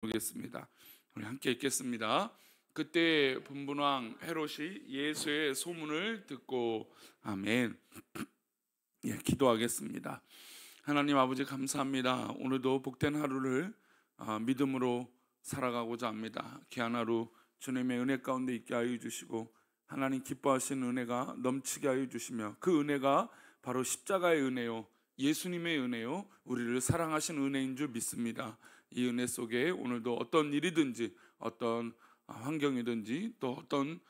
보겠습니다. 우리 함께 읽겠습니다. 그때 분분왕 헤롯이 예수의 소문을 듣고 아멘. 예, 기도하겠습니다. 하나님 아버지 감사합니다. 오늘도 복된 하루를 믿음으로 살아가고자 합니다. 귀한 하루 주님의 은혜 가운데 있게 하여 주시고 하나님 기뻐하시는 은혜가 넘치게 하여 주시며 그 은혜가 바로 십자가의 은혜요 예수님의 은혜요 우리를 사랑하신 은혜인 줄 믿습니다. 이 은혜 속에 오늘도 어떤 일이든지 어떤 환경이든지 또 어떤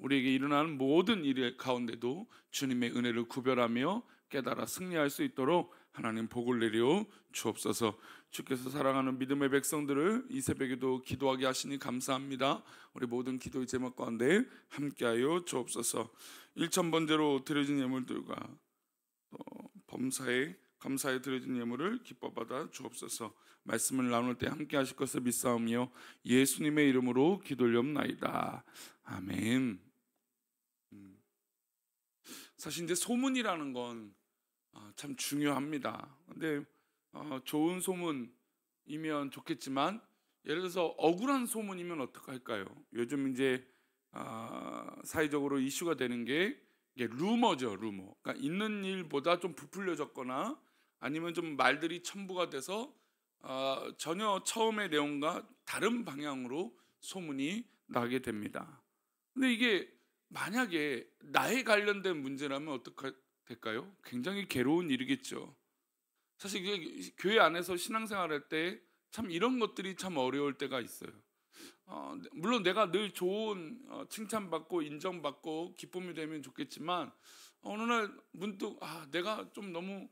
우리에게 일어나는 모든 일 가운데도 주님의 은혜를 구별하며 깨달아 승리할 수 있도록 하나님 복을 내려 주옵소서. 주께서 사랑하는 믿음의 백성들을 이 새벽에도 기도하게 하시니 감사합니다. 우리 모든 기도의 제목 가운데 함께하여 주옵소서. 1,000번째로 드려진 예물들과 또 범사에 감사에 드려진 예물을 기뻐 받아 주옵소서. 말씀을 나눌 때 함께 하실 것을 믿사오며 예수님의 이름으로 기도올리옵나이다. 아멘. 사실 이제 소문이라는 건 참 중요합니다. 근데 좋은 소문이면 좋겠지만 예를 들어서 억울한 소문이면 어떡할까요? 요즘 이제 사회적으로 이슈가 되는 게 이게 루머죠, 루머. 그러니까 있는 일보다 좀 부풀려졌거나 아니면 좀 말들이 첨부가 돼서 전혀 처음의 내용과 다른 방향으로 소문이 나게 됩니다. 근데 이게 만약에 나에 관련된 문제라면 어떻게 될까요? 굉장히 괴로운 일이겠죠. 사실 이게 교회 안에서 신앙생활할 때 참 이런 것들이 참 어려울 때가 있어요. 물론 내가 늘 좋은 칭찬받고 인정받고 기쁨이 되면 좋겠지만 어느 날 문득 내가 좀 너무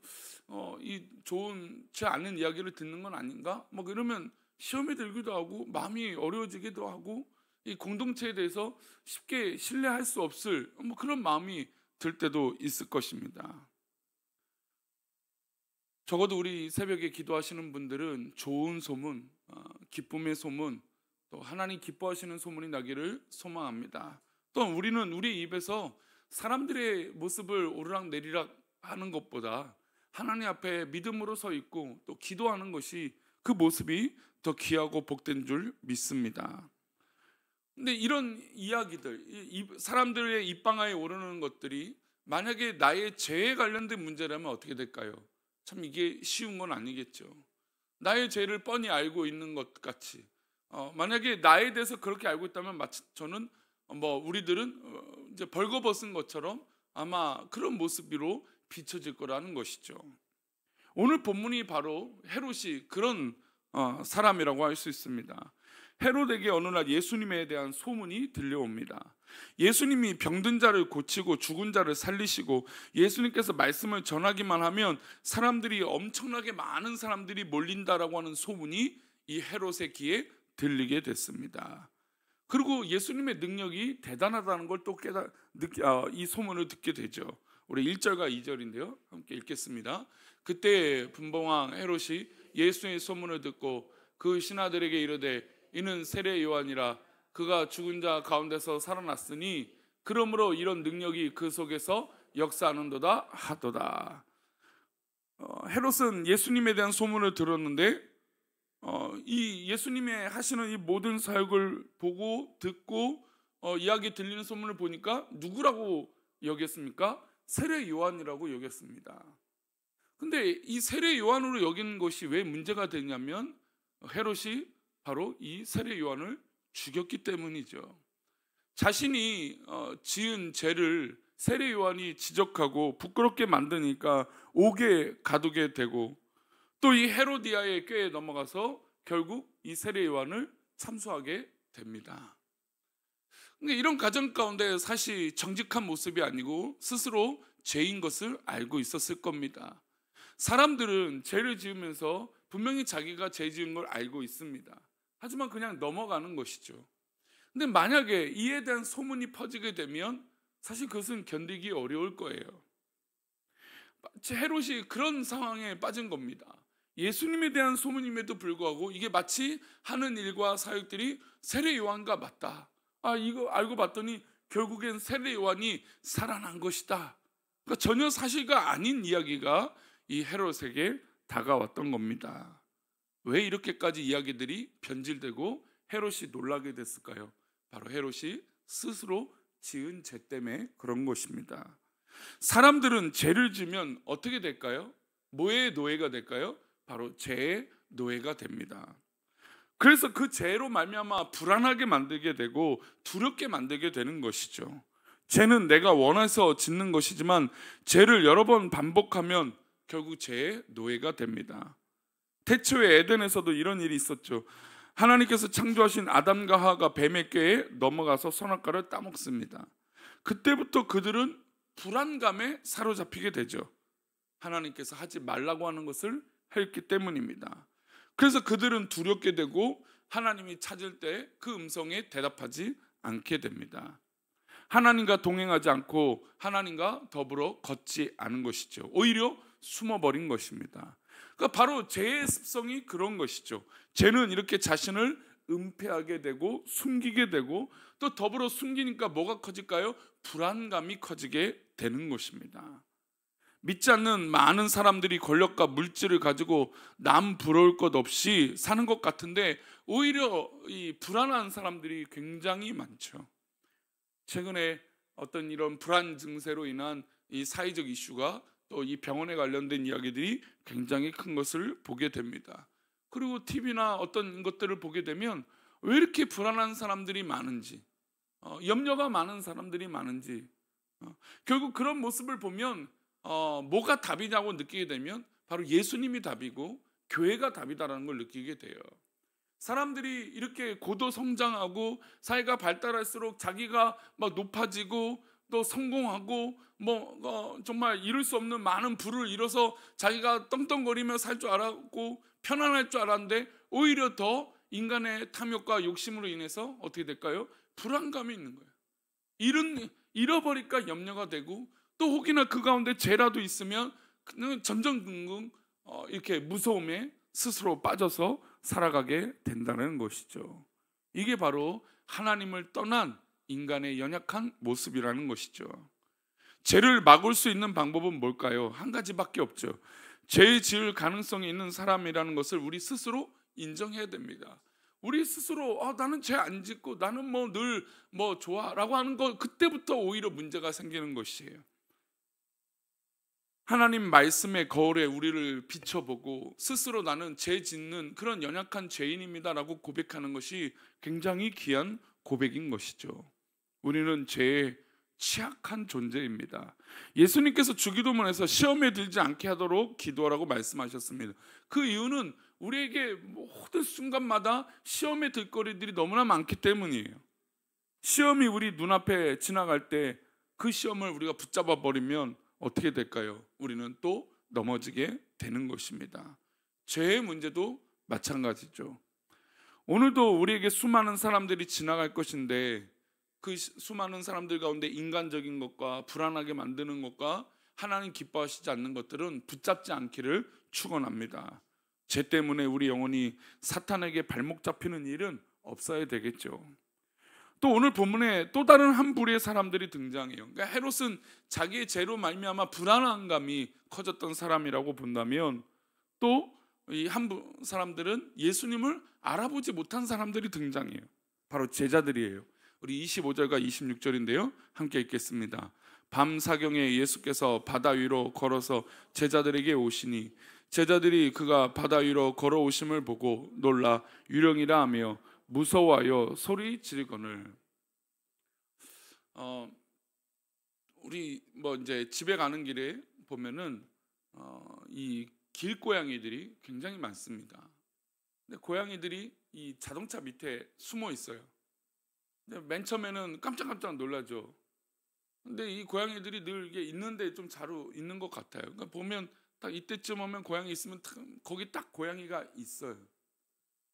이 좋지 않은 이야기를 듣는 건 아닌가? 뭐 이러면 시험이 들기도 하고 마음이 어려워지기도 하고 이 공동체에 대해서 쉽게 신뢰할 수 없을 뭐 그런 마음이 들 때도 있을 것입니다. 적어도 우리 새벽에 기도하시는 분들은 좋은 소문, 기쁨의 소문, 또 하나님 기뻐하시는 소문이 나기를 소망합니다. 또 우리는 우리 입에서 사람들의 모습을 오르락내리락 하는 것보다 하나님 앞에 믿음으로 서 있고 또 기도하는 것이 그 모습이 더 귀하고 복된 줄 믿습니다. 근데 이런 이야기들, 사람들의 입방아에 오르는 것들이 만약에 나의 죄에 관련된 문제라면 어떻게 될까요? 참 이게 쉬운 건 아니겠죠. 나의 죄를 뻔히 알고 있는 것 같이 만약에 나에 대해서 그렇게 알고 있다면 마치 저는 우리들은 이제 벌거벗은 것처럼 아마 그런 모습으로 비춰질 거라는 것이죠. 오늘 본문이 바로 헤롯이 그런 사람이라고 할 수 있습니다. 헤롯에게 어느 날 예수님에 대한 소문이 들려옵니다. 예수님이 병든 자를 고치고 죽은 자를 살리시고 예수님께서 말씀을 전하기만 하면 사람들이 엄청나게 많은 사람들이 몰린다라고 하는 소문이 이 헤롯의 귀에 들리게 됐습니다. 그리고 예수님의 능력이 대단하다는 걸 또 이 소문을 듣게 되죠. 우리 1절과 2절인데요. 함께 읽겠습니다. 그때 분봉왕 헤롯이 예수의 소문을 듣고 그 신하들에게 이르되 이는 세례 요한이라 그가 죽은 자 가운데서 살아났으니 그러므로 이런 능력이 그 속에서 역사하는도다 하도다. 헤롯은 예수님에 대한 소문을 들었는데 이 예수님의 하시는 이 모든 사역을 보고 듣고 이야기 들리는 소문을 보니까 누구라고 여겼습니까? 세례 요한이라고 여겼습니다. 근데 이 세례 요한으로 여기는 것이 왜 문제가 되냐면 헤롯이 바로 이 세례 요한을 죽였기 때문이죠. 자신이 지은 죄를 세례 요한이 지적하고 부끄럽게 만드니까 옥에 가두게 되고 또 이 헤로디아의 꾀에 넘어가서 결국 이 세례 요한을 참수하게 됩니다. 근데 이런 가정 가운데 사실 정직한 모습이 아니고 스스로 죄인 것을 알고 있었을 겁니다. 사람들은 죄를 지으면서 분명히 자기가 죄 지은 걸 알고 있습니다. 하지만 그냥 넘어가는 것이죠. 근데 만약에 이에 대한 소문이 퍼지게 되면 사실 그것은 견디기 어려울 거예요. 헤롯이 그런 상황에 빠진 겁니다. 예수님에 대한 소문임에도 불구하고 이게 마치 하는 일과 사역들이 세례 요한과 맞다. 이거 알고 봤더니 결국엔 세례 요한이 살아난 것이다. 그러니까 전혀 사실과 아닌 이야기가 이 헤롯에게 다가왔던 겁니다. 왜 이렇게까지 이야기들이 변질되고 헤롯이 놀라게 됐을까요? 바로 헤롯이 스스로 지은 죄 때문에 그런 것입니다. 사람들은 죄를 지면 어떻게 될까요? 뭐의 노예가 될까요? 바로 죄의 노예가 됩니다. 그래서 그 죄로 말미암아 불안하게 만들게 되고 두렵게 만들게 되는 것이죠. 죄는 내가 원해서 짓는 것이지만 죄를 여러 번 반복하면 결국 죄의 노예가 됩니다. 태초에 에덴에서도 이런 일이 있었죠. 하나님께서 창조하신 아담과 하와가 뱀의 꾀에 넘어가서 선악과를 따먹습니다. 그때부터 그들은 불안감에 사로잡히게 되죠. 하나님께서 하지 말라고 하는 것을 했기 때문입니다. 그래서 그들은 두렵게 되고 하나님이 찾을 때 그 음성에 대답하지 않게 됩니다. 하나님과 동행하지 않고 하나님과 더불어 걷지 않은 것이죠. 오히려 숨어버린 것입니다. 그러니까 바로 죄의 습성이 그런 것이죠. 죄는 이렇게 자신을 은폐하게 되고 숨기게 되고 또 더불어 숨기니까 뭐가 커질까요? 불안감이 커지게 되는 것입니다. 믿지 않는 많은 사람들이 권력과 물질을 가지고 남 부러울 것 없이 사는 것 같은데 오히려 이 불안한 사람들이 굉장히 많죠. 최근에 어떤 이런 불안 증세로 인한 이 사회적 이슈가 또 이 병원에 관련된 이야기들이 굉장히 큰 것을 보게 됩니다. 그리고 TV나 어떤 것들을 보게 되면 왜 이렇게 불안한 사람들이 많은지, 염려가 많은 사람들이 많은지, 결국 그런 모습을 보면 뭐가 답이냐고 느끼게 되면 바로 예수님이 답이고 교회가 답이다라는 걸 느끼게 돼요. 사람들이 이렇게 고도 성장하고 사회가 발달할수록 자기가 막 높아지고 또 성공하고 정말 이룰 수 없는 많은 부를 이뤄서 자기가 떵떵거리며 살 줄 알았고 편안할 줄 알았는데 오히려 더 인간의 탐욕과 욕심으로 인해서 어떻게 될까요? 불안감이 있는 거예요. 잃어버릴까 염려가 되고 또 혹이나 그 가운데 죄라도 있으면 전전긍긍 이렇게 무서움에 스스로 빠져서 살아가게 된다는 것이죠. 이게 바로 하나님을 떠난 인간의 연약한 모습이라는 것이죠. 죄를 막을 수 있는 방법은 뭘까요? 한 가지밖에 없죠. 죄 지을 가능성이 있는 사람이라는 것을 우리 스스로 인정해야 됩니다. 우리 스스로 나는 죄 안 짓고 나는 늘 좋아라고 하는 거, 그때부터 오히려 문제가 생기는 것이에요. 하나님 말씀의 거울에 우리를 비춰보고 스스로 나는 죄 짓는 그런 연약한 죄인입니다라고 고백하는 것이 굉장히 귀한 고백인 것이죠. 우리는 죄에 취약한 존재입니다. 예수님께서 주기도문에서 시험에 들지 않게 하도록 기도하라고 말씀하셨습니다. 그 이유는 우리에게 모든 순간마다 시험에 들 거리들이 너무나 많기 때문이에요. 시험이 우리 눈앞에 지나갈 때 그 시험을 우리가 붙잡아 버리면 어떻게 될까요? 우리는 또 넘어지게 되는 것입니다. 죄의 문제도 마찬가지죠. 오늘도 우리에게 수많은 사람들이 지나갈 것인데 그 수많은 사람들 가운데 인간적인 것과 불안하게 만드는 것과 하나님 기뻐하시지 않는 것들은 붙잡지 않기를 축원합니다. 죄 때문에 우리 영혼이 사탄에게 발목 잡히는 일은 없어야 되겠죠. 또 오늘 본문에 또 다른 한 부류의 사람들이 등장해요. 그러니까 헤롯은 자기의 죄로 말미암아 불안한 감이 커졌던 사람이라고 본다면 또 이 한 사람들은 예수님을 알아보지 못한 사람들이 등장해요. 바로 제자들이에요. 우리 25절과 26절인데요. 함께 읽겠습니다. 밤 사경에 예수께서 바다 위로 걸어서 제자들에게 오시니 제자들이 그가 바다 위로 걸어오심을 보고 놀라 유령이라 하며 무서워하여 소리 지르거늘. 우리 이제 집에 가는 길에 보면은 이 길고양이들이 굉장히 많습니다. 근데 고양이들이 이 자동차 밑에 숨어 있어요. 근데 맨 처음에는 깜짝깜짝 놀라죠. 근데 이 고양이들이 늘 이게 있는데 좀 자루 있는 것 같아요. 그러니까 보면 딱 이때쯤 오면 고양이 있으면 거기 딱 고양이가 있어요.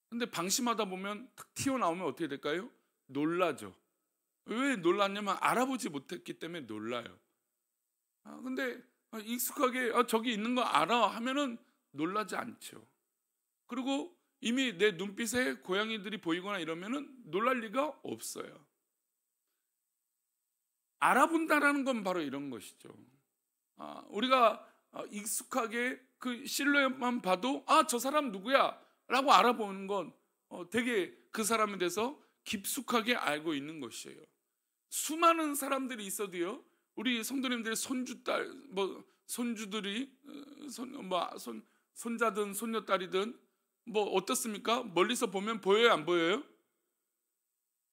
근데 방심하다 보면 탁 튀어나오면 어떻게 될까요? 놀라죠. 왜 놀랐냐면 알아보지 못했기 때문에 놀라요. 근데 익숙하게 저기 있는 거 알아 하면은 놀라지 않죠. 그리고 이미 내 눈빛에 고양이들이 보이거나 이러면은 놀랄 리가 없어요. 알아본다라는 건 바로 이런 것이죠. 우리가 익숙하게 그 실루엣만 봐도 저 사람 누구야? 라고 알아보는 건 되게 그 사람에 대해서 깊숙하게 알고 있는 것이에요. 수많은 사람들이 있어도요, 우리 성도님들의 손주딸, 손주들이 손자든 손녀딸이든 어떻습니까? 멀리서 보면 보여요, 안 보여요?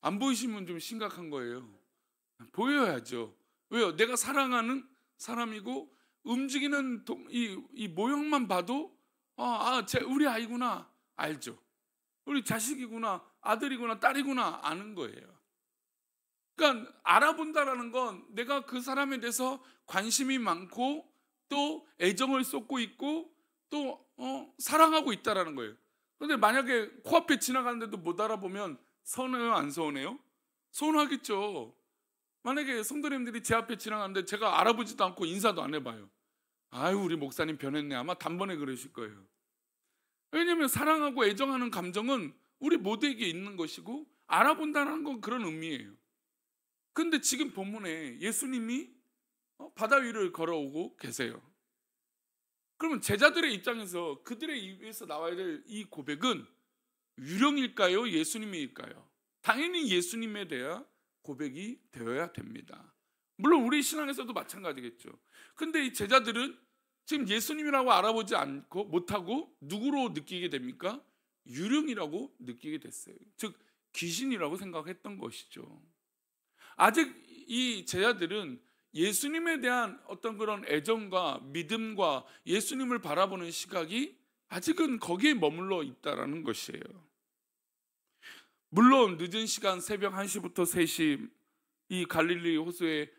안 보이시면 좀 심각한 거예요. 보여야죠. 왜요? 내가 사랑하는 사람이고 움직이는 이 모형만 봐도 우리 아이구나 알죠. 우리 자식이구나, 아들이구나, 딸이구나 아는 거예요. 그러니까 알아본다라는 건 내가 그 사람에 대해서 관심이 많고 또 애정을 쏟고 있고 또 사랑하고 있다라는 거예요. 그런데 만약에 코앞에 지나가는데도 못 알아보면 서운해요, 안 서운해요? 서운하겠죠. 만약에 성도님들이 제 앞에 지나가는데 제가 알아보지도 않고 인사도 안 해봐요. 아유, 우리 목사님 변했네. 아마 단번에 그러실 거예요. 왜냐하면 사랑하고 애정하는 감정은 우리 모두에게 있는 것이고 알아본다는 건 그런 의미예요. 근데 지금 본문에 예수님이 바다 위를 걸어오고 계세요. 그러면 제자들의 입장에서 그들의 입에서 나와야 될 이 고백은 유령일까요? 예수님일까요? 당연히 예수님에 대한 고백이 되어야 됩니다. 물론 우리 신앙에서도 마찬가지겠죠. 근데 이 제자들은 지금 예수님이라고 알아보지 않고 못하고 누구로 느끼게 됩니까? 유령이라고 느끼게 됐어요. 즉 귀신이라고 생각했던 것이죠. 아직 이 제자들은 예수님에 대한 어떤 그런 애정과 믿음과 예수님을 바라보는 시각이 아직은 거기에 머물러 있다라는 것이에요. 물론 늦은 시간 새벽 1시부터 3시 이 갈릴리 호수에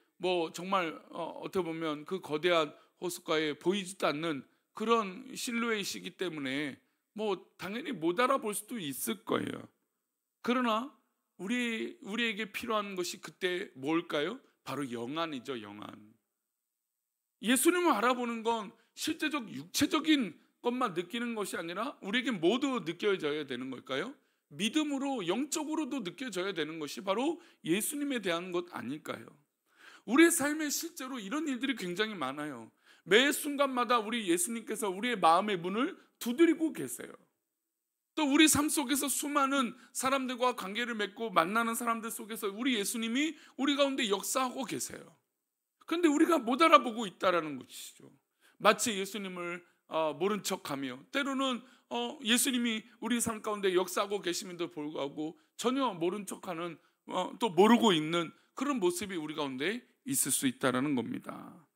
정말 어떻게 보면 그 거대한 호숫가에 보이지도 않는 그런 실루엣이기 때문에 당연히 못 알아볼 수도 있을 거예요. 그러나 우리에게 필요한 것이 그때 뭘까요? 바로 영안이죠, 영안. 예수님을 알아보는 건 실제적 육체적인 것만 느끼는 것이 아니라 우리에게 모두 느껴져야 되는 걸까요? 믿음으로 영적으로도 느껴져야 되는 것이 바로 예수님에 대한 것 아닐까요? 우리의 삶에 실제로 이런 일들이 굉장히 많아요. 매 순간마다 우리 예수님께서 우리의 마음의 문을 두드리고 계세요. 또 우리 삶 속에서 수많은 사람들과 관계를 맺고 만나는 사람들 속에서 우리 예수님이 우리 가운데 역사하고 계세요. 그런데 우리가 못 알아보고 있다라는 것이죠. 마치 예수님을 모른 척하며 때로는 예수님이 우리 삶 가운데 역사하고 계심에도 불구하고 전혀 모른 척하는 또 모르고 있는 그런 모습이 우리 가운데 있을 수 있다라는 겁니다.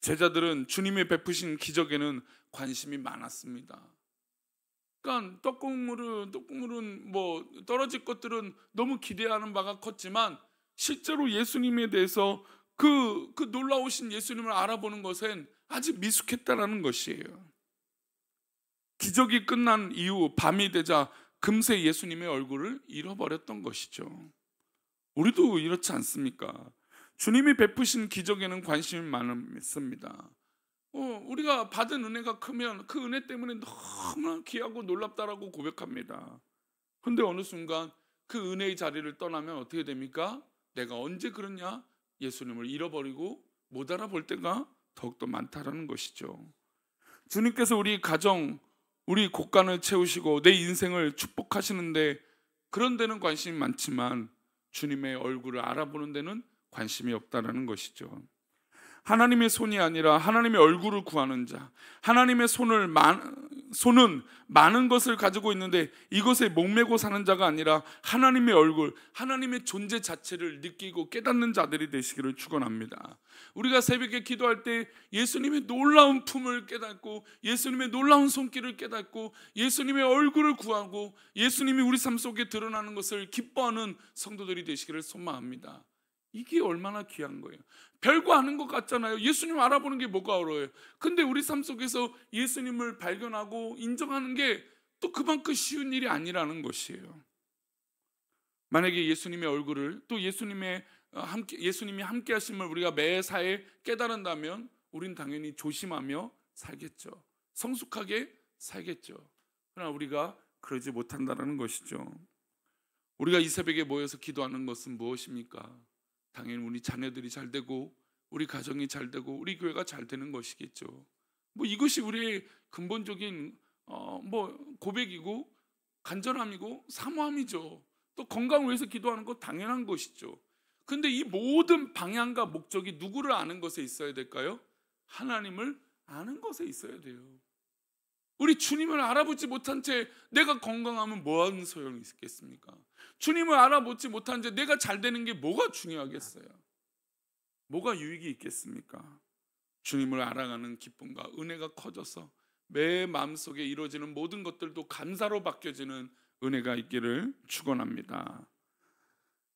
제자들은 주님이 베푸신 기적에는 관심이 많았습니다. 그러니까 떡국물은 떨어질 것들은 너무 기대하는 바가 컸지만 실제로 예수님에 대해서 그 놀라우신 예수님을 알아보는 것엔 아직 미숙했다라는 것이에요. 기적이 끝난 이후 밤이 되자 금세 예수님의 얼굴을 잃어버렸던 것이죠. 우리도 이렇지 않습니까? 주님이 베푸신 기적에는 관심이 많습니다. 우리가 받은 은혜가 크면 그 은혜 때문에 너무나 귀하고 놀랍다라고 고백합니다. 그런데 어느 순간 그 은혜의 자리를 떠나면 어떻게 됩니까? 내가 언제 그러냐? 예수님을 잃어버리고 못 알아볼 때가 더욱더 많다라는 것이죠. 주님께서 우리 가정, 우리 곳간을 채우시고 내 인생을 축복하시는데 그런 데는 관심이 많지만 주님의 얼굴을 알아보는 데는 관심이 없다라는 것이죠. 하나님의 손이 아니라 하나님의 얼굴을 구하는 자, 하나님의 손은 많은 것을 가지고 있는데 이것에 목매고 사는 자가 아니라 하나님의 얼굴, 하나님의 존재 자체를 느끼고 깨닫는 자들이 되시기를 축원합니다. 우리가 새벽에 기도할 때 예수님의 놀라운 품을 깨닫고 예수님의 놀라운 손길을 깨닫고 예수님의 얼굴을 구하고 예수님이 우리 삶 속에 드러나는 것을 기뻐하는 성도들이 되시기를 소망합니다. 이게 얼마나 귀한 거예요. 별거 아닌 것 같잖아요. 예수님 알아보는 게 뭐가 어려워요. 근데 우리 삶 속에서 예수님을 발견하고 인정하는 게 또 그만큼 쉬운 일이 아니라는 것이에요. 만약에 예수님의 얼굴을 또 예수님이 함께 하심을 우리가 매사에 깨달은다면 우린 당연히 조심하며 살겠죠. 성숙하게 살겠죠. 그러나 우리가 그러지 못한다는 것이죠. 우리가 이 새벽에 모여서 기도하는 것은 무엇입니까? 당연히 우리 자녀들이 잘 되고 우리 가정이 잘 되고 우리 교회가 잘 되는 것이겠죠. 이것이 우리의 근본적인 고백이고 간절함이고 사모함이죠. 또 건강을 위해서 기도하는 거 당연한 것이죠. 근데 이 모든 방향과 목적이 누구를 아는 것에 있어야 될까요? 하나님을 아는 것에 있어야 돼요. 우리 주님을 알아보지 못한 채 내가 건강하면 뭐하는 소용이 있겠습니까? 주님을 알아보지 못한 채 내가 잘 되는 게 뭐가 중요하겠어요? 뭐가 유익이 있겠습니까? 주님을 알아가는 기쁨과 은혜가 커져서 매 마음속에 이루어지는 모든 것들도 감사로 바뀌어지는 은혜가 있기를 축원합니다.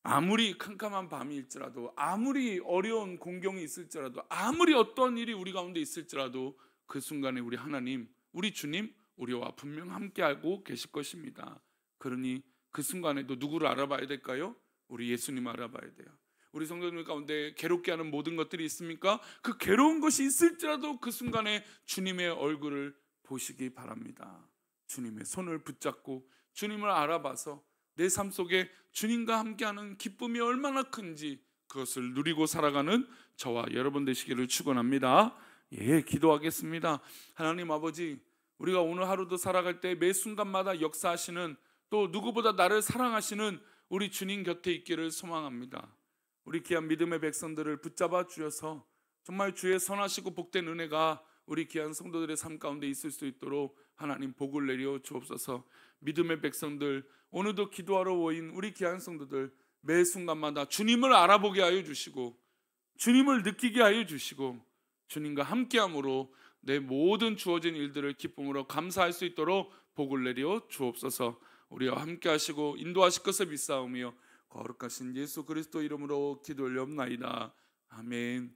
아무리 캄캄한 밤일지라도, 아무리 어려운 공경이 있을지라도, 아무리 어떤 일이 우리 가운데 있을지라도 그 순간에 우리 하나님, 우리 주님 우리와 분명 함께하고 계실 것입니다. 그러니 그 순간에도 누구를 알아봐야 될까요? 우리 예수님 알아봐야 돼요. 우리 성도들 가운데 괴롭게 하는 모든 것들이 있습니까? 그 괴로운 것이 있을지라도 그 순간에 주님의 얼굴을 보시기 바랍니다. 주님의 손을 붙잡고 주님을 알아봐서 내 삶 속에 주님과 함께하는 기쁨이 얼마나 큰지 그것을 누리고 살아가는 저와 여러분 되시기를 축원합니다. 기도하겠습니다. 하나님 아버지, 우리가 오늘 하루도 살아갈 때 매 순간마다 역사하시는, 또 누구보다 나를 사랑하시는 우리 주님 곁에 있기를 소망합니다. 우리 귀한 믿음의 백성들을 붙잡아 주셔서 정말 주의 선하시고 복된 은혜가 우리 귀한 성도들의 삶 가운데 있을 수 있도록 하나님 복을 내려 주옵소서. 믿음의 백성들, 오늘도 기도하러 모인 우리 귀한 성도들 매 순간마다 주님을 알아보게 하여 주시고 주님을 느끼게 하여 주시고 주님과 함께함으로 내 모든 주어진 일들을 기쁨으로 감사할 수 있도록 복을 내려 주옵소서. 우리와 함께 하시고 인도하실 것을 믿사오며 거룩하신 예수 그리스도 이름으로 기도 올려옵나이다. 아멘.